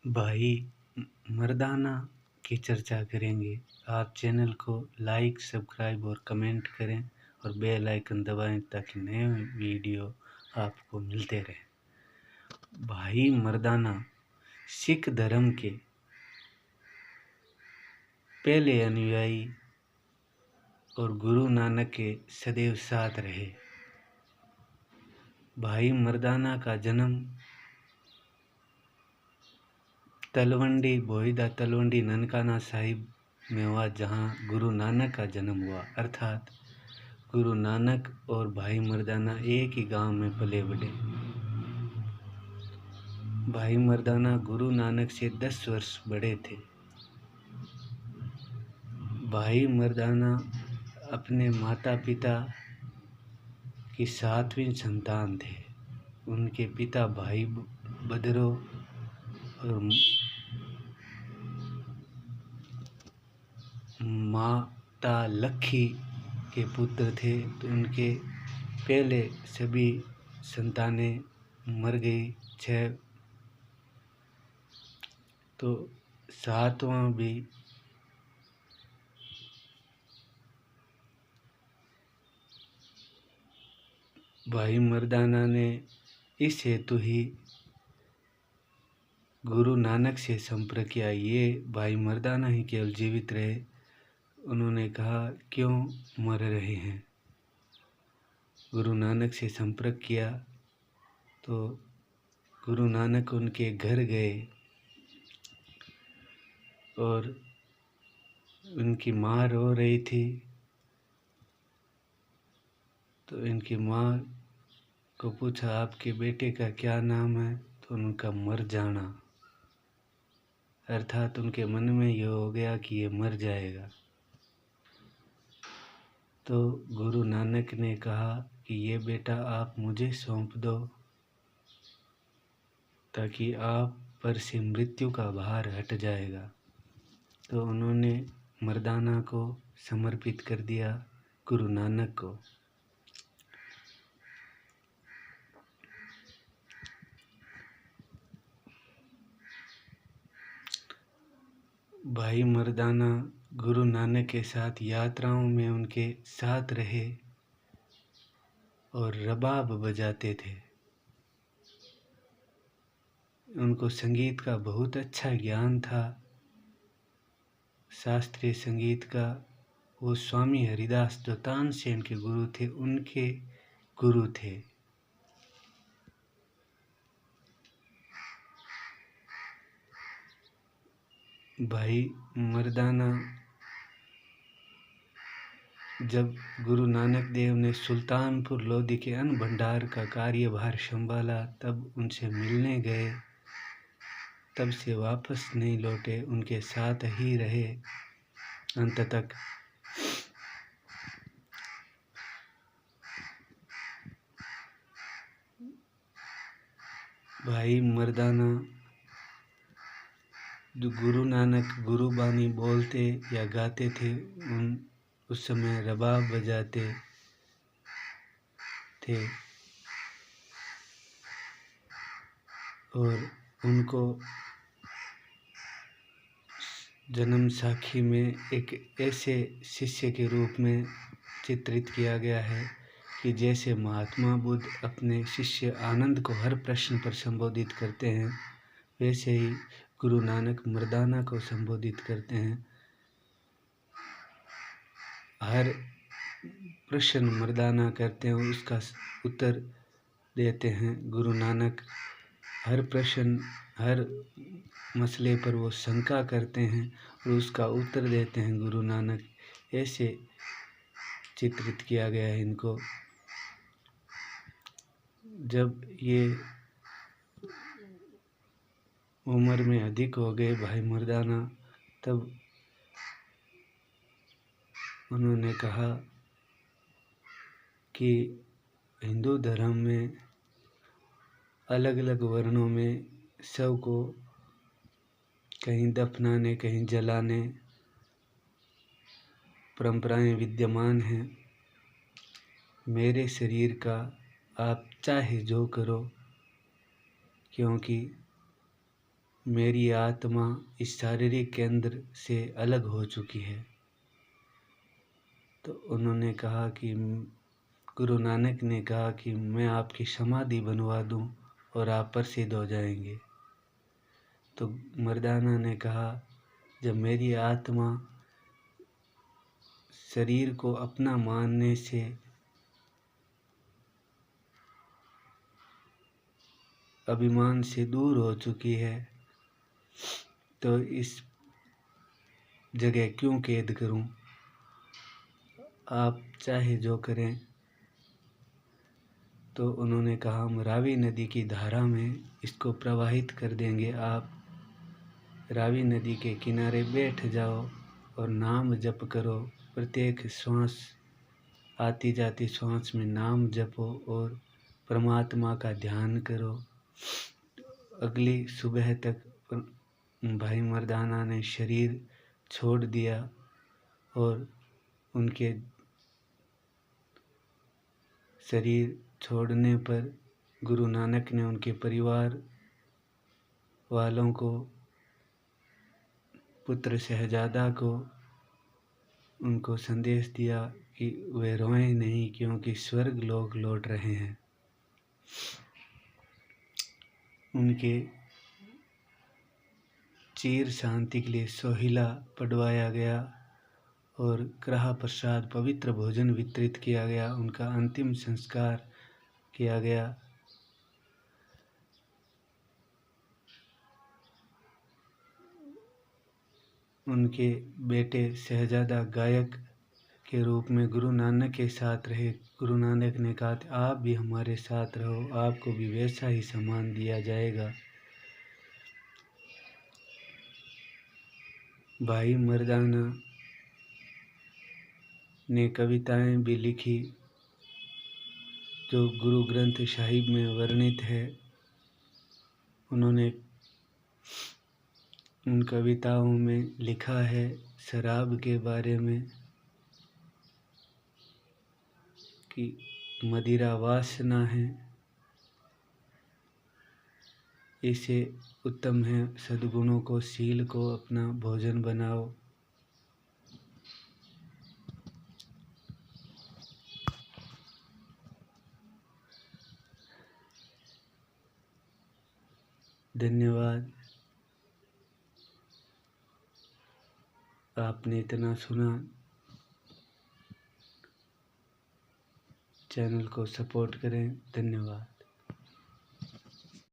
भाई मर्दाना की चर्चा करेंगे। आप चैनल को लाइक, सब्सक्राइब और कमेंट करें और बेल आइकन दबाएं ताकि नए वीडियो आपको मिलते रहें। भाई मर्दाना सिख धर्म के पहले अनुयायी और गुरु नानक के सदैव साथ रहे। भाई मर्दाना का जन्म तलवंडी बोईदा तलवंडी ननकाना साहिब में हुआ, जहाँ गुरु नानक का जन्म हुआ। अर्थात गुरु नानक और भाई मर्दाना एक ही गांव में पले बढ़े। भाई मर्दाना गुरु नानक से 10 वर्ष बड़े थे। भाई मर्दाना अपने माता पिता की 7वीं संतान थे। उनके पिता भाई बदरो और माता लखी के पुत्र थे। तो उनके पहले सभी संतानें मर गई 6, तो 7वां भी भाई मर्दाना ने इस हेतु ही गुरु नानक से संपर्क किया। ये भाई मर्दाना ही केवल जीवित रहे। उन्होंने कहा, क्यों मर रहे हैं? गुरु नानक से संपर्क किया तो गुरु नानक उनके घर गए और उनकी माँ रो रही थी। तो इनकी माँ को पूछा, आपके बेटे का क्या नाम है? तो उनका मर जाना, अर्थात उनके मन में यह हो गया कि ये मर जाएगा। तो गुरु नानक ने कहा कि ये बेटा आप मुझे सौंप दो ताकि आप पर से मृत्यु का भार हट जाएगा। तो उन्होंने मर्दाना को समर्पित कर दिया गुरु नानक को। भाई मर्दाना गुरु नानक के साथ यात्राओं में उनके साथ रहे और रबाब बजाते थे। उनको संगीत का बहुत अच्छा ज्ञान था, शास्त्रीय संगीत का। वो स्वामी हरिदास जो तानसेन के गुरु थे, उनके गुरु थे। भाई मर्दाना जब गुरु नानक देव ने सुल्तानपुर लोधी के अन्न भंडार का कार्यभार संभाला, तब उनसे मिलने गए। तब से वापस नहीं लौटे, उनके साथ ही रहे अंत तक। भाई मर्दाना जो गुरु नानक गुरुबानी बोलते या गाते थे, उस समय रबाब बजाते थे और उनको जन्म साखी में एक ऐसे शिष्य के रूप में चित्रित किया गया है कि जैसे महात्मा बुद्ध अपने शिष्य आनंद को हर प्रश्न पर संबोधित करते हैं, वैसे ही गुरु नानक मर्दाना को संबोधित करते हैं। हर प्रश्न मर्दाना करते हैं, उसका उत्तर देते हैं गुरु नानक। हर प्रश्न, हर मसले पर वो शंका करते हैं और उसका उत्तर देते हैं गुरु नानक। ऐसे चित्रित किया गया है इनको। जब ये उम्र में अधिक हो गए भाई मर्दाना, तब उन्होंने कहा कि हिंदू धर्म में अलग अलग वर्णों में शव को कहीं दफनाने, कहीं जलाने परंपराएं विद्यमान हैं। मेरे शरीर का आप चाहे जो करो, क्योंकि मेरी आत्मा इस शारीरिक केंद्र से अलग हो चुकी है। तो उन्होंने कहा कि गुरु नानक ने कहा कि मैं आपकी समाधि बनवा दूं और आप प्रसिद्ध हो जाएंगे। तो मर्दाना ने कहा, जब मेरी आत्मा शरीर को अपना मानने से अभिमान से दूर हो चुकी है, तो इस जगह क्यों कैद करूं? आप चाहे जो करें। तो उन्होंने कहा, हम रावी नदी की धारा में इसको प्रवाहित कर देंगे। आप रावी नदी के किनारे बैठ जाओ और नाम जप करो। प्रत्येक श्वास, आती जाती श्वास में नाम जपो और परमात्मा का ध्यान करो। अगली सुबह तक भाई मर्दाना ने शरीर छोड़ दिया और उनके शरीर छोड़ने पर गुरु नानक ने उनके परिवार वालों को, पुत्र शहजादा को, उनको संदेश दिया कि वे रोएं नहीं, क्योंकि स्वर्ग लोक लौट रहे हैं। उनके चीर शांति के लिए सोहिला पढ़वाया गया और ग्रह प्रसाद पवित्र भोजन वितरित किया गया। उनका अंतिम संस्कार किया गया। उनके बेटे शहजादा गायक के रूप में गुरु नानक के साथ रहे। गुरु नानक ने कहा, आप भी हमारे साथ रहो, आपको भी वैसा ही सम्मान दिया जाएगा। भाई मर्दाना ने कविताएं भी लिखी जो गुरु ग्रंथ साहिब में वर्णित है। उन्होंने उन कविताओं में लिखा है शराब के बारे में कि मदिरा वासना है, इसे उत्तम है सद्गुणों को, शील को अपना भोजन बनाओ। धन्यवाद, आपने इतना सुना। चैनल को सपोर्ट करें। धन्यवाद।